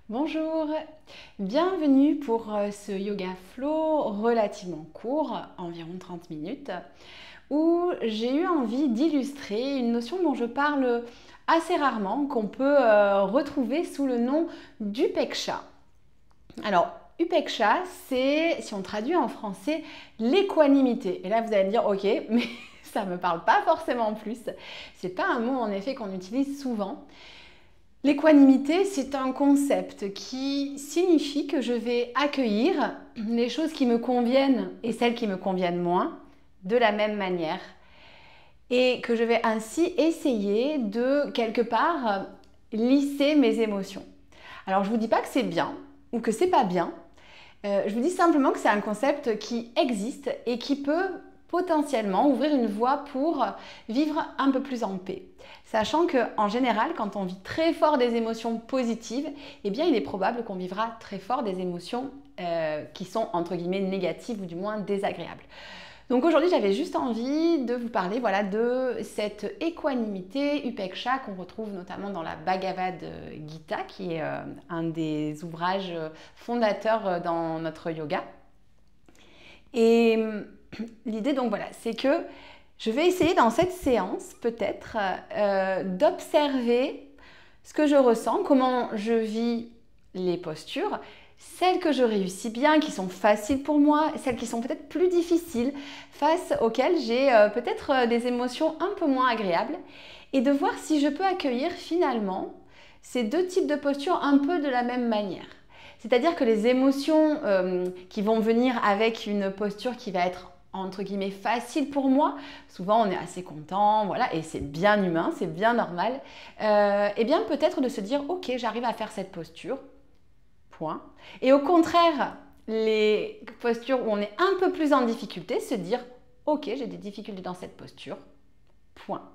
Bonjour, bienvenue pour ce yoga flow relativement court, environ 30 minutes, où j'ai eu envie d'illustrer une notion dont je parle assez rarement, qu'on peut retrouver sous le nom d'Upeksha. Alors, Upeksha, c'est, si on traduit en français, l'équanimité. Et là, vous allez me dire, ok, mais ça ne me parle pas forcément plus. C'est pas un mot en effet qu'on utilise souvent. L'équanimité, c'est un concept qui signifie que je vais accueillir les choses qui me conviennent et celles qui me conviennent moins de la même manière. Et que je vais ainsi essayer de, quelque part, lisser mes émotions. Alors, je ne vous dis pas que c'est bien ou que c'est pas bien. Je vous dis simplement que c'est un concept qui existe et qui peut potentiellement ouvrir une voie pour vivre un peu plus en paix. Sachant qu'en général, quand on vit très fort des émotions positives, eh bien, il est probable qu'on vivra très fort des émotions qui sont entre guillemets négatives ou du moins désagréables. Donc aujourd'hui, j'avais juste envie de vous parler de cette équanimité Upeksha qu'on retrouve notamment dans la Bhagavad Gita, qui est un des ouvrages fondateurs dans notre yoga. Et l'idée donc voilà, c'est que je vais essayer dans cette séance peut-être d'observer ce que je ressens, comment je vis les postures, celles que je réussis bien, qui sont faciles pour moi, celles qui sont peut-être plus difficiles, face auxquelles j'ai peut-être des émotions un peu moins agréables, et de voir si je peux accueillir finalement ces deux types de postures un peu de la même manière. C'est-à-dire que les émotions qui vont venir avec une posture qui va être entre guillemets facile pour moi, souvent on est assez content, voilà, et c'est bien humain, c'est bien normal, et bien peut-être de se dire ok, j'arrive à faire cette posture, point. Et au contraire, les postures où on est un peu plus en difficulté, se dire ok, j'ai des difficultés dans cette posture, point.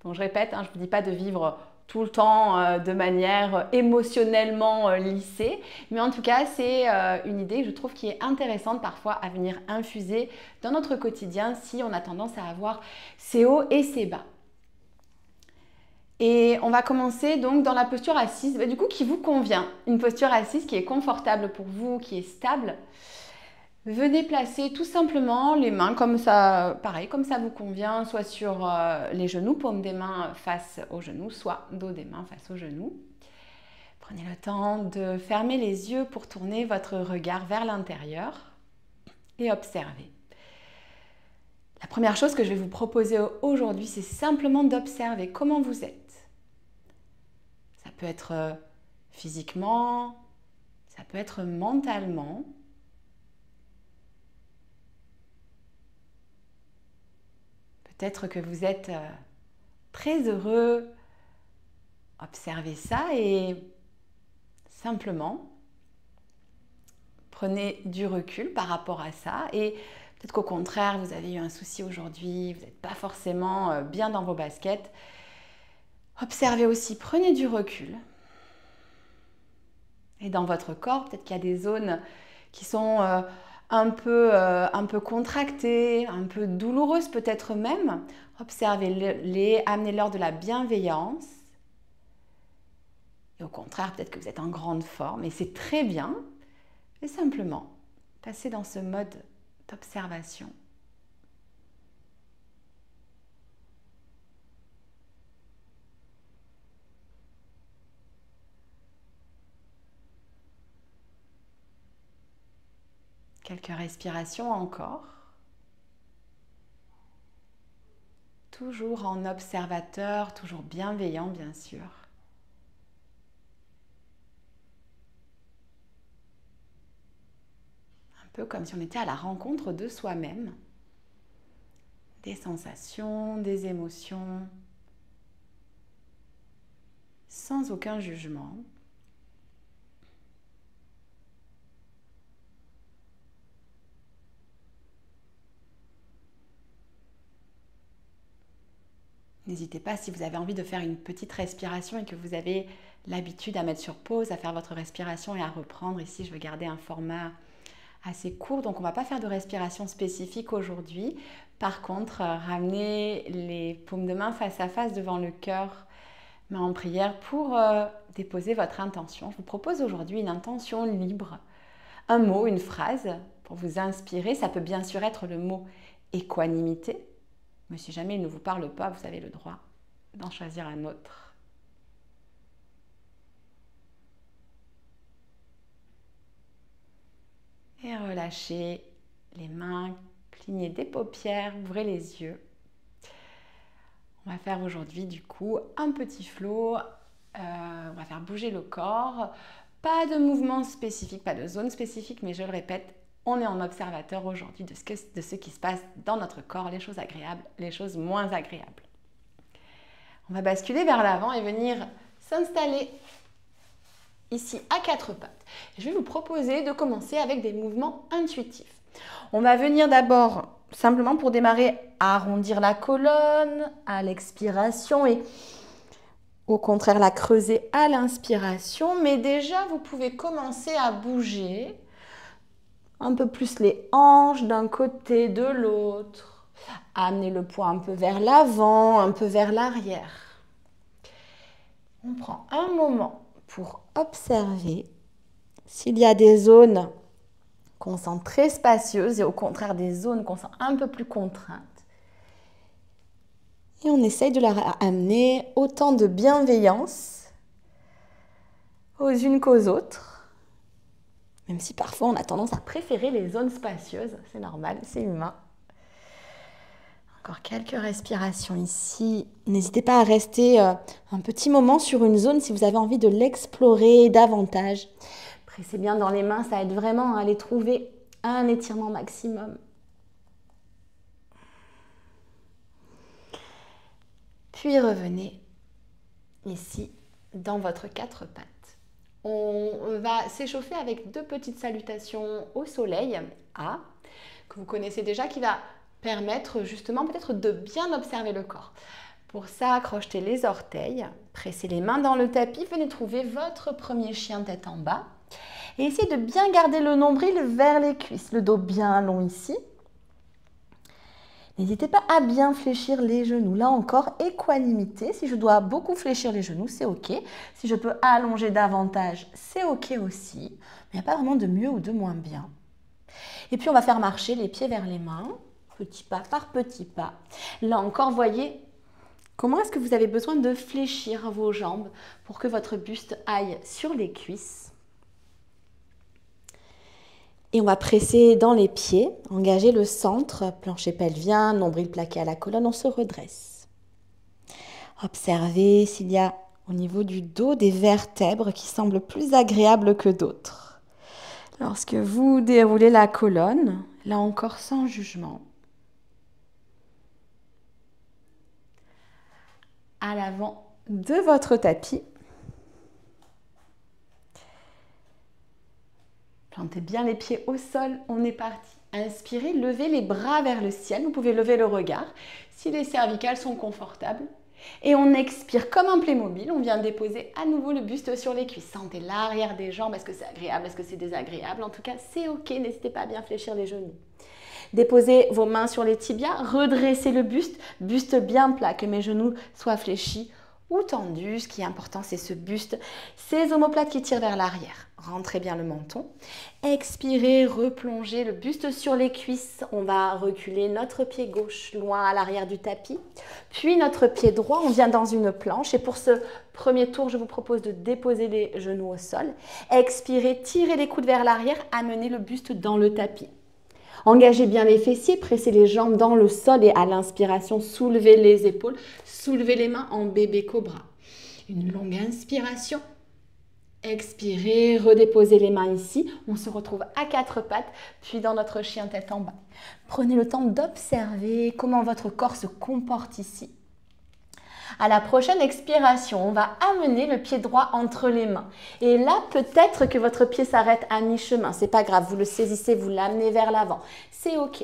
Donc je répète, je ne vous dis pas de vivre tout le temps de manière émotionnellement lissée, mais en tout cas c'est une idée je trouve qui est intéressante parfois à venir infuser dans notre quotidien si on a tendance à avoir ses hauts et ses bas. Et on va commencer donc dans la posture assise, du coup qui vous convient, une posture assise qui est confortable pour vous, qui est stable. Venez placer tout simplement les mains comme ça, pareil, comme ça vous convient, soit sur les genoux, paume des mains face aux genoux, soit dos des mains face aux genoux. Prenez le temps de fermer les yeux pour tourner votre regard vers l'intérieur et observer. La première chose que je vais vous proposer aujourd'hui, c'est simplement d'observer comment vous êtes. Ça peut être physiquement, ça peut être mentalement. Peut-être que vous êtes très heureux. Observez ça et simplement prenez du recul par rapport à ça. Et peut-être qu'au contraire, vous avez eu un souci aujourd'hui, vous n'êtes pas forcément bien dans vos baskets. Observez aussi, prenez du recul. Et dans votre corps, peut-être qu'il y a des zones qui sont un peu contractées, un peu douloureuses peut-être même. Observez-les, amenez-leur de la bienveillance. Et au contraire, peut-être que vous êtes en grande forme et c'est très bien. Et simplement, passez dans ce mode d'observation. Quelques respirations encore. Toujours en observateur, toujours bienveillant bien sûr. Un peu comme si on était à la rencontre de soi-même. Des sensations, des émotions, sans aucun jugement. N'hésitez pas si vous avez envie de faire une petite respiration et que vous avez l'habitude à mettre sur pause, à faire votre respiration et à reprendre. Ici, je vais garder un format assez court, donc on ne va pas faire de respiration spécifique aujourd'hui. Par contre, ramenez les paumes de main face à face devant le cœur. main en prière pour déposer votre intention. Je vous propose aujourd'hui une intention libre. Un mot, une phrase pour vous inspirer. Ça peut bien sûr être le mot équanimité. Mais si jamais il ne vous parle pas, vous avez le droit d'en choisir un autre. Et relâchez les mains, clignez des paupières, ouvrez les yeux. On va faire aujourd'hui du coup un petit flow. On va faire bouger le corps. Pas de mouvement spécifique, pas de zone spécifique, mais je le répète, on est en observateur aujourd'hui de ce qui se passe dans notre corps, les choses agréables, les choses moins agréables. On va basculer vers l'avant et venir s'installer ici à quatre pattes. Je vais vous proposer de commencer avec des mouvements intuitifs. On va venir d'abord, simplement pour démarrer, arrondir la colonne à l'expiration et au contraire la creuser à l'inspiration. Mais déjà, vous pouvez commencer à bouger un peu plus les hanches d'un côté, de l'autre. Amener le poids un peu vers l'avant, un peu vers l'arrière. On prend un moment pour observer s'il y a des zones qu'on sent très spacieuses et au contraire des zones qu'on sent un peu plus contraintes. Et on essaye de leur amener autant de bienveillance aux unes qu'aux autres. Même si parfois on a tendance à préférer les zones spacieuses, c'est normal, c'est humain. Encore quelques respirations ici. N'hésitez pas à rester un petit moment sur une zone si vous avez envie de l'explorer davantage. Pressez bien dans les mains, ça aide vraiment à aller trouver un étirement maximum. Puis revenez ici dans votre quatre pattes. On va s'échauffer avec deux petites salutations au soleil, A, que vous connaissez déjà, qui va permettre justement peut-être de bien observer le corps. Pour ça, crochetez les orteils, pressez les mains dans le tapis, venez trouver votre premier chien tête en bas et essayez de bien garder le nombril vers les cuisses, le dos bien long ici. N'hésitez pas à bien fléchir les genoux. Là encore, équanimité. Si je dois beaucoup fléchir les genoux, c'est OK. Si je peux allonger davantage, c'est OK aussi. Mais il n'y a pas vraiment de mieux ou de moins bien. Et puis, on va faire marcher les pieds vers les mains, petit pas par petit pas. Là encore, voyez comment est-ce que vous avez besoin de fléchir vos jambes pour que votre buste aille sur les cuisses. Et on va presser dans les pieds, engager le centre, plancher pelvien, nombril plaqué à la colonne, on se redresse. Observez s'il y a au niveau du dos des vertèbres qui semblent plus agréables que d'autres. Lorsque vous déroulez la colonne, là encore sans jugement, à l'avant de votre tapis, plantez bien les pieds au sol, on est parti. Inspirez, levez les bras vers le ciel, vous pouvez lever le regard si les cervicales sont confortables. Et on expire comme un Playmobil, on vient déposer à nouveau le buste sur les cuisses. Sentez l'arrière des jambes, est-ce que c'est agréable, est-ce que c'est désagréable? En tout cas, c'est OK, n'hésitez pas à bien fléchir les genoux. Déposez vos mains sur les tibias, redressez le buste bien plat, que mes genoux soient fléchis ou tendus. Ce qui est important, c'est ce buste, ces omoplates qui tirent vers l'arrière. Rentrez bien le menton. Expirez, replongez le buste sur les cuisses. On va reculer notre pied gauche loin à l'arrière du tapis. Puis notre pied droit, on vient dans une planche. Et pour ce premier tour, je vous propose de déposer les genoux au sol. Expirez, tirez les coudes vers l'arrière, amenez le buste dans le tapis. Engagez bien les fessiers, pressez les jambes dans le sol et à l'inspiration, soulevez les épaules, soulevez les mains en bébé cobra. Une longue inspiration. Expirez, redéposez les mains ici. On se retrouve à quatre pattes, puis dans notre chien tête en bas. Prenez le temps d'observer comment votre corps se comporte ici. À la prochaine expiration, on va amener le pied droit entre les mains. Et là, peut-être que votre pied s'arrête à mi-chemin. C'est pas grave, vous le saisissez, vous l'amenez vers l'avant. C'est OK.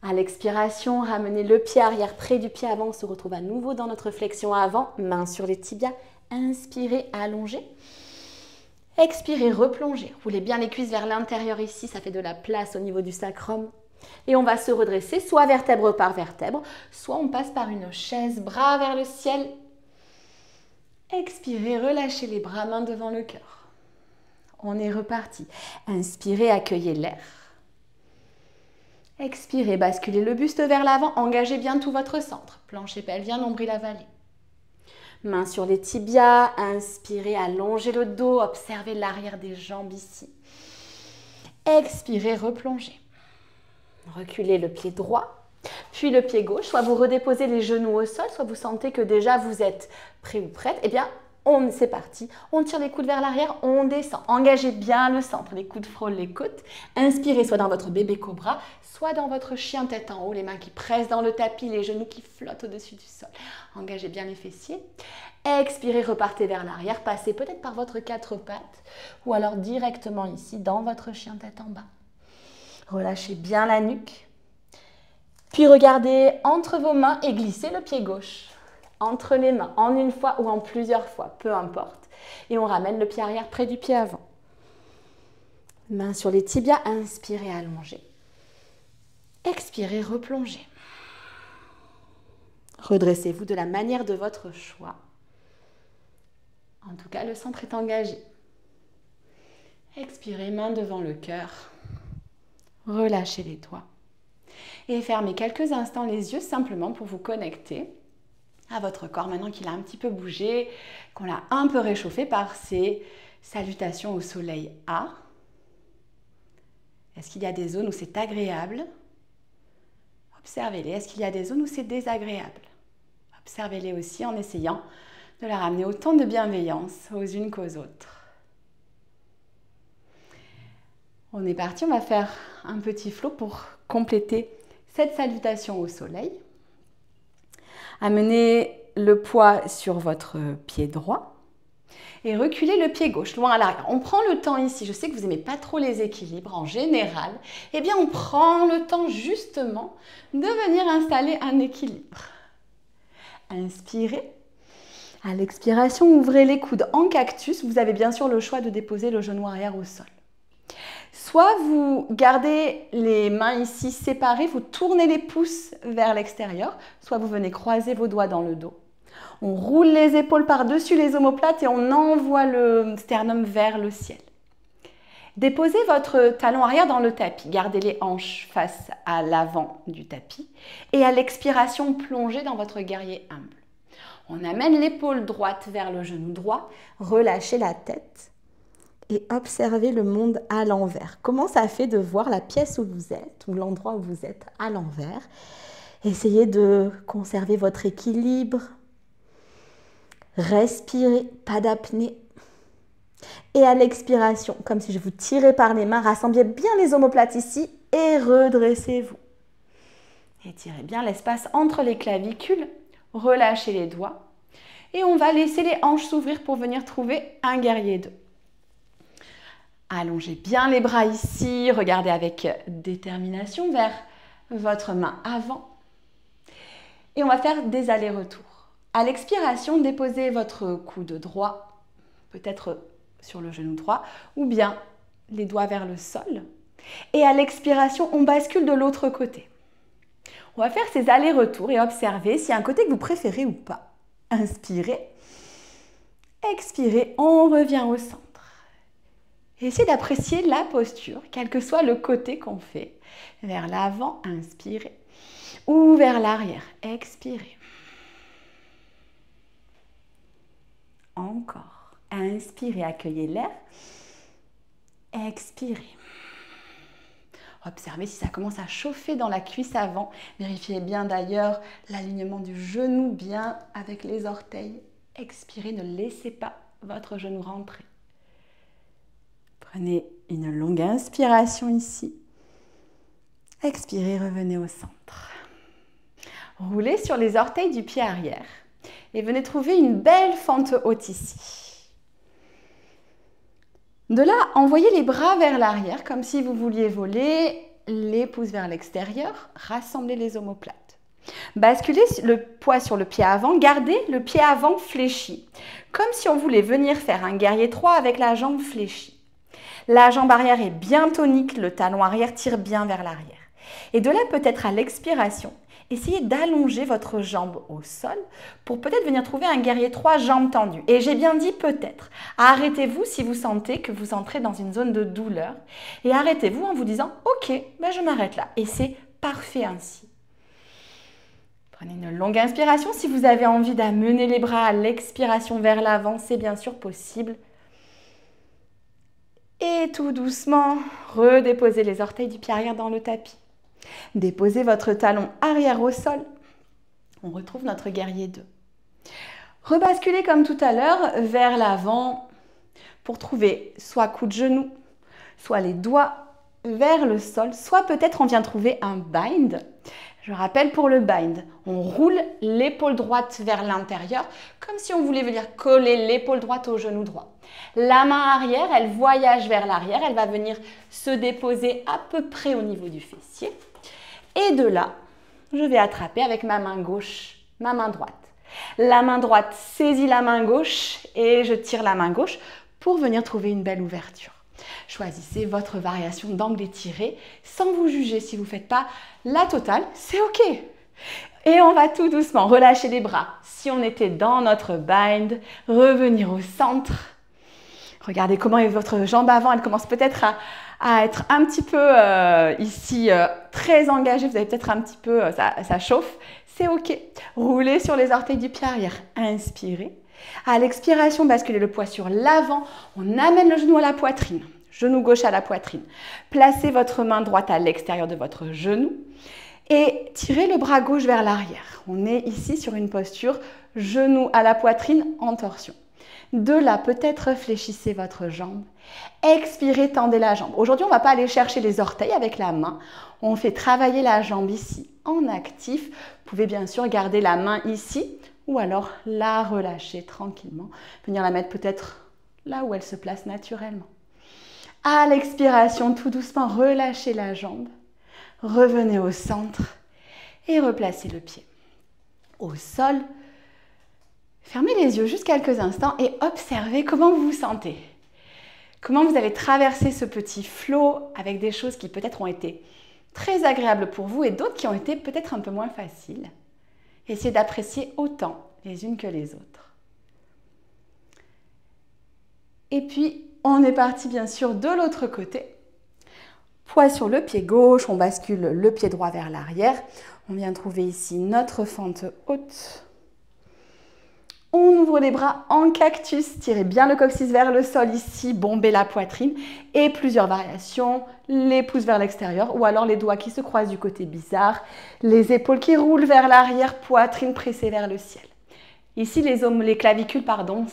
À l'expiration, ramenez le pied arrière près du pied avant. On se retrouve à nouveau dans notre flexion avant. Main sur les tibias. Inspirez, allongez. Expirez, replongez. Roulez bien les cuisses vers l'intérieur ici. Ça fait de la place au niveau du sacrum. Et on va se redresser, soit vertèbre par vertèbre, soit on passe par une chaise, bras vers le ciel. Expirez, relâchez les bras, main devant le cœur. On est reparti. Inspirez, accueillez l'air. Expirez, basculez le buste vers l'avant, engagez bien tout votre centre. Plancher pelvien, nombril avalé. Mains sur les tibias, inspirez, allongez le dos, observez l'arrière des jambes ici. Expirez, replongez. Reculez le pied droit, puis le pied gauche. Soit vous redéposez les genoux au sol, soit vous sentez que déjà vous êtes prêt ou prête. Eh bien, c'est parti. On tire les coudes vers l'arrière, on descend. Engagez bien le centre, les coudes frôlent les côtes. Inspirez soit dans votre bébé cobra, soit dans votre chien tête en haut, les mains qui pressent dans le tapis, les genoux qui flottent au-dessus du sol. Engagez bien les fessiers. Expirez, repartez vers l'arrière, passez peut-être par votre quatre pattes ou alors directement ici dans votre chien tête en bas. Relâchez bien la nuque. Puis regardez entre vos mains et glissez le pied gauche. Entre les mains, en une fois ou en plusieurs fois, peu importe. Et on ramène le pied arrière près du pied avant. Mains sur les tibias, inspirez, allongez. Expirez, replongez. Redressez-vous de la manière de votre choix. En tout cas, le centre est engagé. Expirez, main devant le cœur. Relâchez les doigts. Et fermez quelques instants les yeux simplement pour vous connecter à votre corps maintenant qu'il a un petit peu bougé, qu'on l'a un peu réchauffé par ces salutations au soleil A. Est-ce qu'il y a des zones où c'est agréable? Observez-les. Est-ce qu'il y a des zones où c'est désagréable? Observez-les aussi en essayant de leur amener autant de bienveillance aux unes qu'aux autres. On est parti, on va faire un petit flow pour compléter cette salutation au soleil. Amenez le poids sur votre pied droit et reculez le pied gauche loin à l'arrière. On prend le temps ici, je sais que vous n'aimez pas trop les équilibres en général, eh bien on prend le temps justement de venir installer un équilibre. Inspirez. À l'expiration, ouvrez les coudes en cactus. Vous avez bien sûr le choix de déposer le genou arrière au sol. Soit vous gardez les mains ici séparées, vous tournez les pouces vers l'extérieur, soit vous venez croiser vos doigts dans le dos. On roule les épaules par-dessus les omoplates et on envoie le sternum vers le ciel. Déposez votre talon arrière dans le tapis, gardez les hanches face à l'avant du tapis et à l'expiration, plongez dans votre guerrier humble. On amène l'épaule droite vers le genou droit, relâchez la tête. Et observez le monde à l'envers. Comment ça fait de voir la pièce où vous êtes, ou l'endroit où vous êtes à l'envers. Essayez de conserver votre équilibre. Respirez, pas d'apnée. Et à l'expiration, comme si je vous tirais par les mains, rassemblez bien les omoplates ici et redressez-vous. Étirez bien l'espace entre les clavicules, relâchez les doigts. Et on va laisser les hanches s'ouvrir pour venir trouver un guerrier 2. Allongez bien les bras ici, regardez avec détermination vers votre main avant. Et on va faire des allers-retours. À l'expiration, déposez votre coude droit, peut-être sur le genou droit, ou bien les doigts vers le sol. Et à l'expiration, on bascule de l'autre côté. On va faire ces allers-retours et observer s'il y a un côté que vous préférez ou pas. Inspirez, expirez, on revient au centre. Essayez d'apprécier la posture, quel que soit le côté qu'on fait. Vers l'avant, inspirez. Ou vers l'arrière, expirez. Encore. Inspirez, accueillez l'air. Expirez. Observez si ça commence à chauffer dans la cuisse avant. Vérifiez bien d'ailleurs l'alignement du genou bien avec les orteils. Expirez, ne laissez pas votre genou rentrer. Prenez une longue inspiration ici. Expirez, revenez au centre. Roulez sur les orteils du pied arrière et venez trouver une belle fente haute ici. De là, envoyez les bras vers l'arrière comme si vous vouliez voler, les pouces vers l'extérieur, rassemblez les omoplates. Basculez le poids sur le pied avant, gardez le pied avant fléchi, comme si on voulait venir faire un guerrier 3 avec la jambe fléchie. La jambe arrière est bien tonique, le talon arrière tire bien vers l'arrière. Et de là, peut-être à l'expiration, essayez d'allonger votre jambe au sol pour peut-être venir trouver un guerrier 3 jambes tendues. Et j'ai bien dit peut-être. Arrêtez-vous si vous sentez que vous entrez dans une zone de douleur. Et arrêtez-vous en vous disant « Ok, ben je m'arrête là ». Et c'est parfait ainsi. Prenez une longue inspiration. Si vous avez envie d'amener les bras à l'expiration vers l'avant, c'est bien sûr possible. Et tout doucement, redéposez les orteils du pied arrière dans le tapis. Déposez votre talon arrière au sol. On retrouve notre guerrier 2. Rebasculez comme tout à l'heure vers l'avant pour trouver soit coup de genou, soit les doigts vers le sol, soit peut-être on vient trouver un bind. Je rappelle pour le bind, on roule l'épaule droite vers l'intérieur comme si on voulait venir coller l'épaule droite au genou droit. La main arrière, elle voyage vers l'arrière, elle va venir se déposer à peu près au niveau du fessier. Et de là, je vais attraper avec ma main gauche, ma main droite. La main droite saisit la main gauche et je tire la main gauche pour venir trouver une belle ouverture. Choisissez votre variation d'angle étiré sans vous juger. Si vous ne faites pas la totale, c'est OK. Et on va tout doucement relâcher les bras. Si on était dans notre bind, revenir au centre. Regardez comment est votre jambe avant, elle commence peut-être à être un petit peu ici très engagée. Vous avez peut-être un petit peu, ça chauffe. C'est OK. Roulez sur les orteils du pied arrière. Inspirez. À l'expiration, basculez le poids sur l'avant. On amène le genou à la poitrine. Genou gauche à la poitrine. Placez votre main droite à l'extérieur de votre genou et tirez le bras gauche vers l'arrière. On est ici sur une posture genou à la poitrine en torsion. De là, peut-être fléchissez votre jambe. Expirez, tendez la jambe. Aujourd'hui, on ne va pas aller chercher les orteils avec la main. On fait travailler la jambe ici en actif. Vous pouvez bien sûr garder la main ici ou alors la relâcher tranquillement. Venir la mettre peut-être là où elle se place naturellement. À l'expiration, tout doucement, relâchez la jambe. Revenez au centre et replacez le pied. Au sol, fermez les yeux juste quelques instants et observez comment vous vous sentez. Comment vous avez traversé ce petit flot avec des choses qui peut-être ont été très agréables pour vous et d'autres qui ont été peut-être un peu moins faciles. Essayez d'apprécier autant les unes que les autres. Et puis, on est parti bien sûr de l'autre côté. Poids sur le pied gauche, on bascule le pied droit vers l'arrière. On vient trouver ici notre fente haute. On ouvre les bras en cactus, tirez bien le coccyx vers le sol ici, bombez la poitrine et plusieurs variations, les pouces vers l'extérieur ou alors les doigts qui se croisent du côté bizarre, les épaules qui roulent vers l'arrière, poitrine pressée vers le ciel. Ici, les clavicules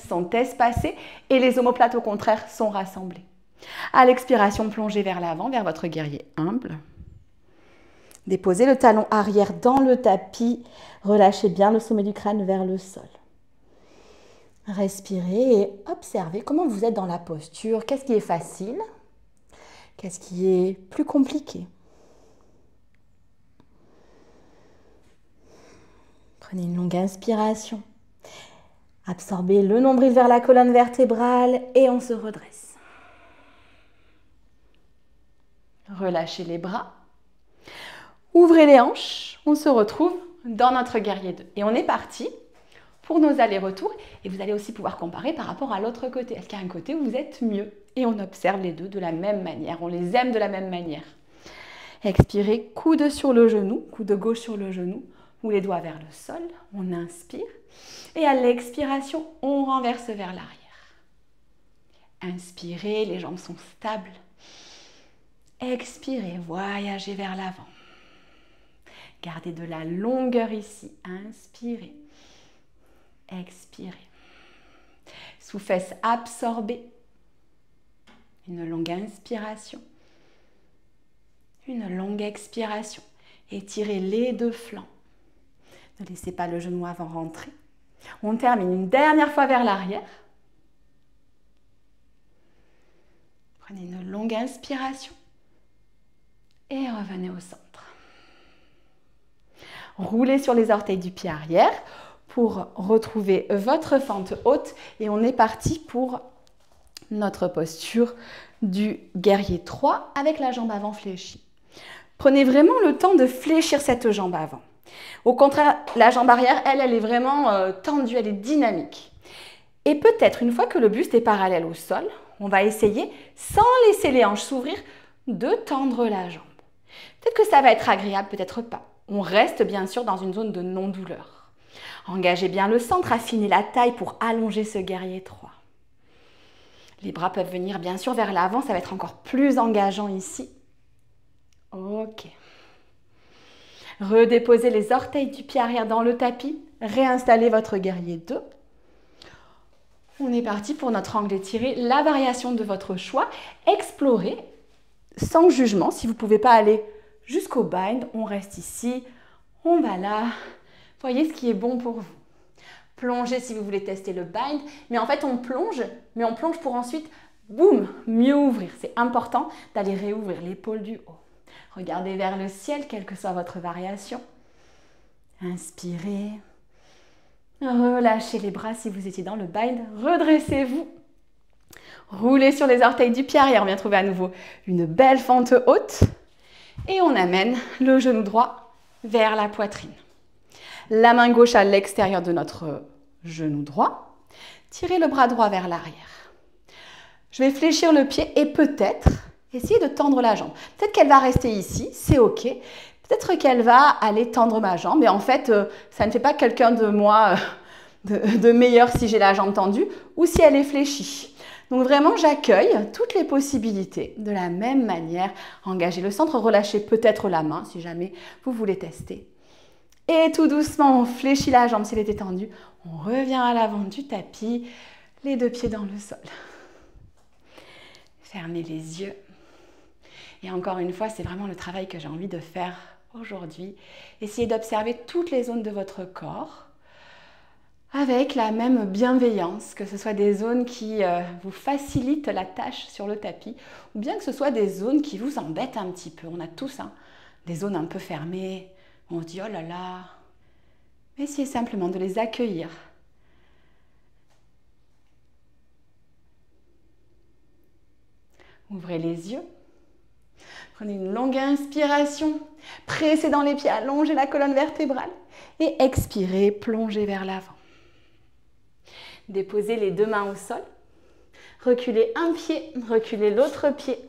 sont espacées et les omoplates au contraire sont rassemblées. À l'expiration, plongez vers l'avant, vers votre guerrier humble. Déposez le talon arrière dans le tapis, relâchez bien le sommet du crâne vers le sol. Respirez et observez comment vous êtes dans la posture. Qu'est-ce qui est facile? Qu'est-ce qui est plus compliqué? Prenez une longue inspiration. Absorbez le nombril vers la colonne vertébrale et on se redresse. Relâchez les bras. Ouvrez les hanches. On se retrouve dans notre guerrier 2. Et on est parti pour nos allers-retours. Et vous allez aussi pouvoir comparer par rapport à l'autre côté. Est-ce qu'il y a un côté où vous êtes mieux? Et on observe les deux de la même manière. On les aime de la même manière. Expirez, coude sur le genou, coude gauche sur le genou, ou les doigts vers le sol. On inspire. Et à l'expiration, on renverse vers l'arrière. Inspirez, les jambes sont stables. Expirez, voyagez vers l'avant. Gardez de la longueur ici. Inspirez. Expirez. Sous-fesse absorbée. Une longue inspiration. Une longue expiration. Étirez les deux flancs. Ne laissez pas le genou avant rentrer. On termine une dernière fois vers l'arrière. Prenez une longue inspiration. Et revenez au centre. Roulez sur les orteils du pied arrière pour retrouver votre fente haute. Et on est parti pour notre posture du guerrier 3 avec la jambe avant fléchie. Prenez vraiment le temps de fléchir cette jambe avant. Au contraire, la jambe arrière, elle est vraiment tendue, elle est dynamique. Et peut-être, une fois que le buste est parallèle au sol, on va essayer, sans laisser les hanches s'ouvrir, de tendre la jambe. Peut-être que ça va être agréable, peut-être pas. On reste bien sûr dans une zone de non-douleur. Engagez bien le centre, affinez la taille pour allonger ce guerrier étroit. Les bras peuvent venir bien sûr vers l'avant, ça va être encore plus engageant ici. Ok. Redéposez les orteils du pied arrière dans le tapis. Réinstallez votre guerrier 2. On est parti pour notre angle étiré. La variation de votre choix. Explorez sans jugement. Si vous ne pouvez pas aller jusqu'au bind, on reste ici. On va là. Voyez ce qui est bon pour vous. Plongez si vous voulez tester le bind. Mais en fait, on plonge pour ensuite, boum, mieux ouvrir. C'est important d'aller réouvrir l'épaule du haut. Regardez vers le ciel, quelle que soit votre variation. Inspirez. Relâchez les bras si vous étiez dans le bind. Redressez-vous. Roulez sur les orteils du pied arrière. On vient trouver à nouveau une belle fente haute. Et on amène le genou droit vers la poitrine. La main gauche à l'extérieur de notre genou droit. Tirez le bras droit vers l'arrière. Je vais fléchir le pied et peut-être essayer de tendre la jambe. Peut-être qu'elle va rester ici, c'est ok. Peut-être qu'elle va aller tendre ma jambe. Et en fait, ça ne fait pas quelqu'un de moi de meilleur si j'ai la jambe tendue ou si elle est fléchie. Donc vraiment, j'accueille toutes les possibilités de la même manière. Engagez le centre, relâchez peut-être la main si jamais vous voulez tester. Et tout doucement, on fléchit la jambe si elle était tendue. On revient à l'avant du tapis, les deux pieds dans le sol. Fermez les yeux. Et encore une fois, c'est vraiment le travail que j'ai envie de faire aujourd'hui. Essayez d'observer toutes les zones de votre corps avec la même bienveillance, que ce soit des zones qui vous facilitent la tâche sur le tapis ou bien que ce soit des zones qui vous embêtent un petit peu. On a tous des zones un peu fermées. On se dit « oh là là ». Essayez simplement de les accueillir. Ouvrez les yeux. Prenez une longue inspiration. Pressez dans les pieds, allongez la colonne vertébrale. Et expirez, plongez vers l'avant. Déposez les deux mains au sol. Reculez un pied, reculez l'autre pied.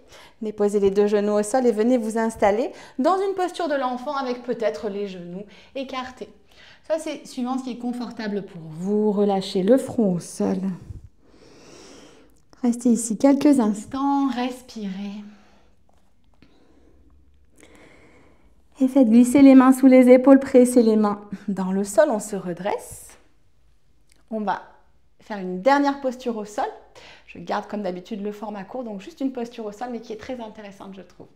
Déposez les deux genoux au sol et venez vous installer dans une posture de l'enfant avec peut-être les genoux écartés. Ça, c'est suivant ce qui est confortable pour vous. Relâchez le front au sol. Restez ici quelques instants, respirez. Et faites glisser les mains sous les épaules, pressez les mains dans le sol, on se redresse. On va faire une dernière posture au sol. Je garde comme d'habitude le format court, donc juste une posture au sol, mais qui est très intéressante, je trouve.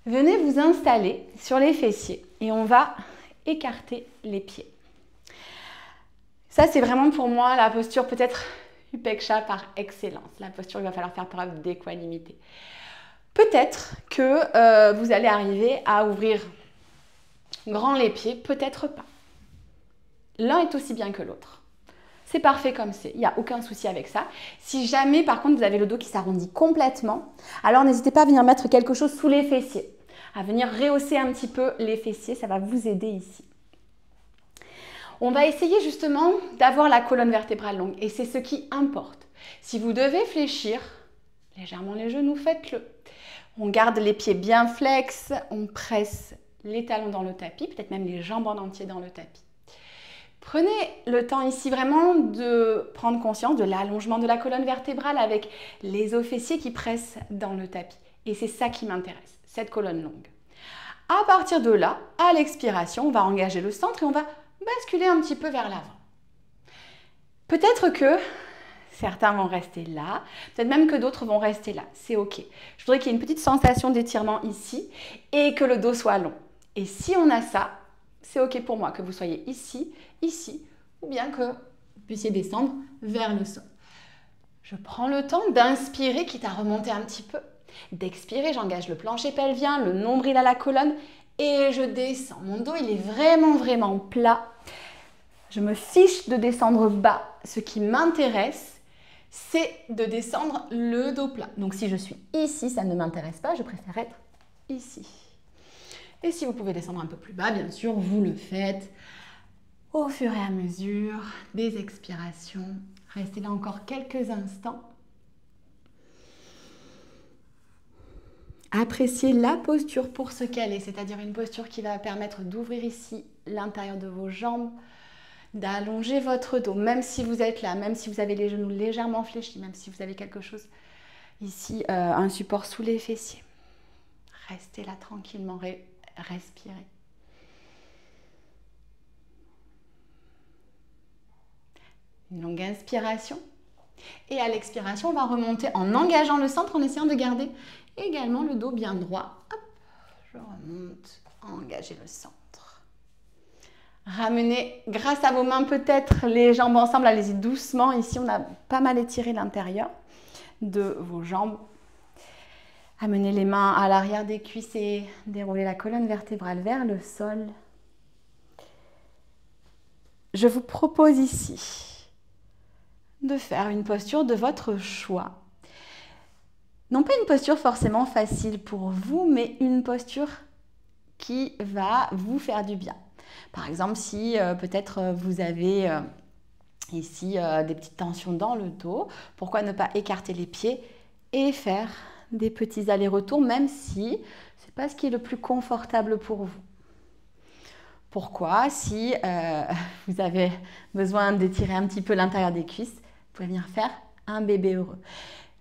Venez vous installer sur les fessiers et on va écarter les pieds. Ça, c'est vraiment pour moi la posture peut-être Upeksha par excellence, la posture où il va falloir faire preuve d'équanimité. Peut-être que vous allez arriver à ouvrir grand les pieds, peut-être pas. L'un est aussi bien que l'autre. C'est parfait comme c'est, il n'y a aucun souci avec ça. Si jamais, par contre, vous avez le dos qui s'arrondit complètement, alors n'hésitez pas à venir mettre quelque chose sous les fessiers, à venir rehausser un petit peu les fessiers, ça va vous aider ici. On va essayer justement d'avoir la colonne vertébrale longue et c'est ce qui importe. Si vous devez fléchir légèrement les genoux, faites-le. On garde les pieds bien flex, on presse les talons dans le tapis, peut-être même les jambes en entier dans le tapis. Prenez le temps ici vraiment de prendre conscience de l'allongement de la colonne vertébrale avec les os fessiers qui pressent dans le tapis. Et c'est ça qui m'intéresse, cette colonne longue. À partir de là, à l'expiration, on va engager le centre et on va basculer un petit peu vers l'avant. Peut-être que certains vont rester là, peut-être même que d'autres vont rester là. C'est OK. Je voudrais qu'il y ait une petite sensation d'étirement ici et que le dos soit long. Et si on a ça, c'est OK pour moi que vous soyez ici, ici, ou bien que vous puissiez descendre vers le sol. Je prends le temps d'inspirer, quitte à remonter un petit peu. D'expirer, j'engage le plancher pelvien, le nombril à la colonne et je descends. Mon dos, il est vraiment, vraiment plat. Je me fiche de descendre bas. Ce qui m'intéresse, c'est de descendre le dos plat. Donc si je suis ici, ça ne m'intéresse pas, je préfère être ici. Et si vous pouvez descendre un peu plus bas, bien sûr, vous le faites au fur et à mesure des expirations. Restez là encore quelques instants. Appréciez la posture pour ce qu'elle est, c'est-à-dire une posture qui va permettre d'ouvrir ici l'intérieur de vos jambes, d'allonger votre dos, même si vous êtes là, même si vous avez les genoux légèrement fléchis, même si vous avez quelque chose ici, un support sous les fessiers. Restez là tranquillement, respirez. Une longue inspiration. Et à l'expiration, on va remonter en engageant le centre, en essayant de garder également le dos bien droit. Hop, je remonte, engager le centre. Ramenez, grâce à vos mains peut-être, les jambes ensemble. Allez-y doucement. Ici, on a pas mal étiré l'intérieur de vos jambes. Amenez les mains à l'arrière des cuisses et déroulez la colonne vertébrale vers le sol. Je vous propose ici de faire une posture de votre choix. Non pas une posture forcément facile pour vous, mais une posture qui va vous faire du bien. Par exemple, si peut-être vous avez ici des petites tensions dans le dos, pourquoi ne pas écarter les pieds et faire des petits allers-retours, même si ce n'est pas ce qui est le plus confortable pour vous. Pourquoi, si vous avez besoin d'étirer un petit peu l'intérieur des cuisses, vous pouvez venir faire un bébé heureux.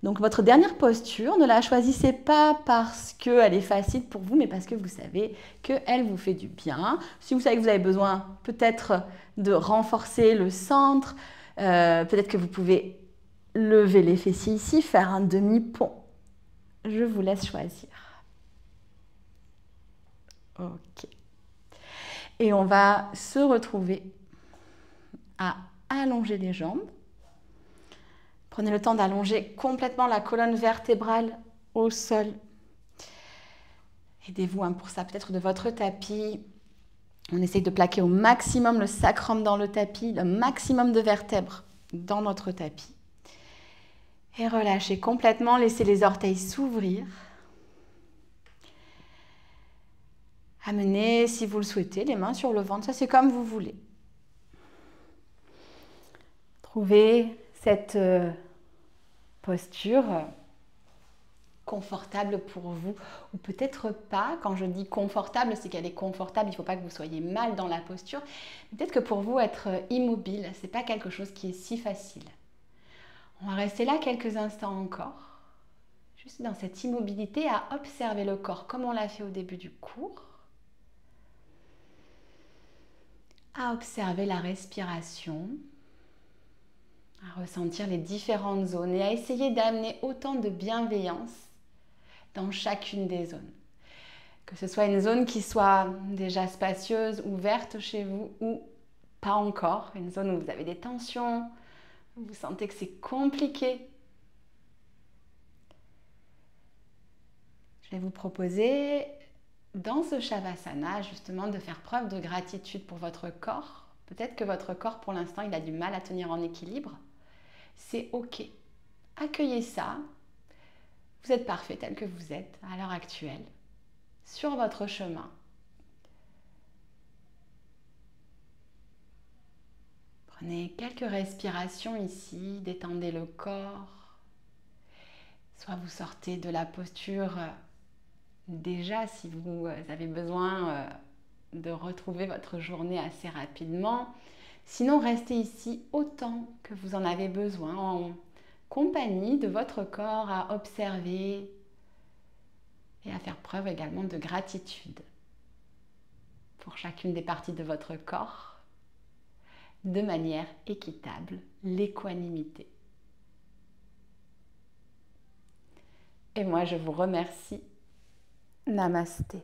Donc votre dernière posture, ne la choisissez pas parce qu'elle est facile pour vous, mais parce que vous savez qu'elle vous fait du bien. Si vous savez que vous avez besoin peut-être de renforcer le centre, peut-être que vous pouvez lever les fessiers ici, faire un demi-pont. Je vous laisse choisir. Ok. Et on va se retrouver à allonger les jambes. Prenez le temps d'allonger complètement la colonne vertébrale au sol. Aidez-vous pour ça peut-être de votre tapis. On essaye de plaquer au maximum le sacrum dans le tapis, le maximum de vertèbres dans notre tapis. Et relâchez complètement, laissez les orteils s'ouvrir. Amenez, si vous le souhaitez, les mains sur le ventre, ça c'est comme vous voulez. Trouvez cette posture confortable pour vous, ou peut-être pas. Quand je dis confortable, c'est qu'elle est confortable, il ne faut pas que vous soyez mal dans la posture. Peut-être que pour vous, être immobile, ce n'est pas quelque chose qui est si facile. On va rester là quelques instants encore, juste dans cette immobilité, à observer le corps comme on l'a fait au début du cours, à observer la respiration, à ressentir les différentes zones et à essayer d'amener autant de bienveillance dans chacune des zones. Que ce soit une zone qui soit déjà spacieuse, ouverte chez vous ou pas encore, une zone où vous avez des tensions, où vous sentez que c'est compliqué. Je vais vous proposer dans ce Shavasana justement de faire preuve de gratitude pour votre corps. Peut-être que votre corps pour l'instant il a du mal à tenir en équilibre. C'est ok. Accueillez ça. Vous êtes parfait tel que vous êtes à l'heure actuelle, sur votre chemin. Prenez quelques respirations ici, détendez le corps. Soit vous sortez de la posture déjà si vous avez besoin de retrouver votre journée assez rapidement. Sinon, restez ici autant que vous en avez besoin, en compagnie de votre corps, à observer et à faire preuve également de gratitude pour chacune des parties de votre corps, de manière équitable, l'équanimité. Et moi, je vous remercie. Namasté.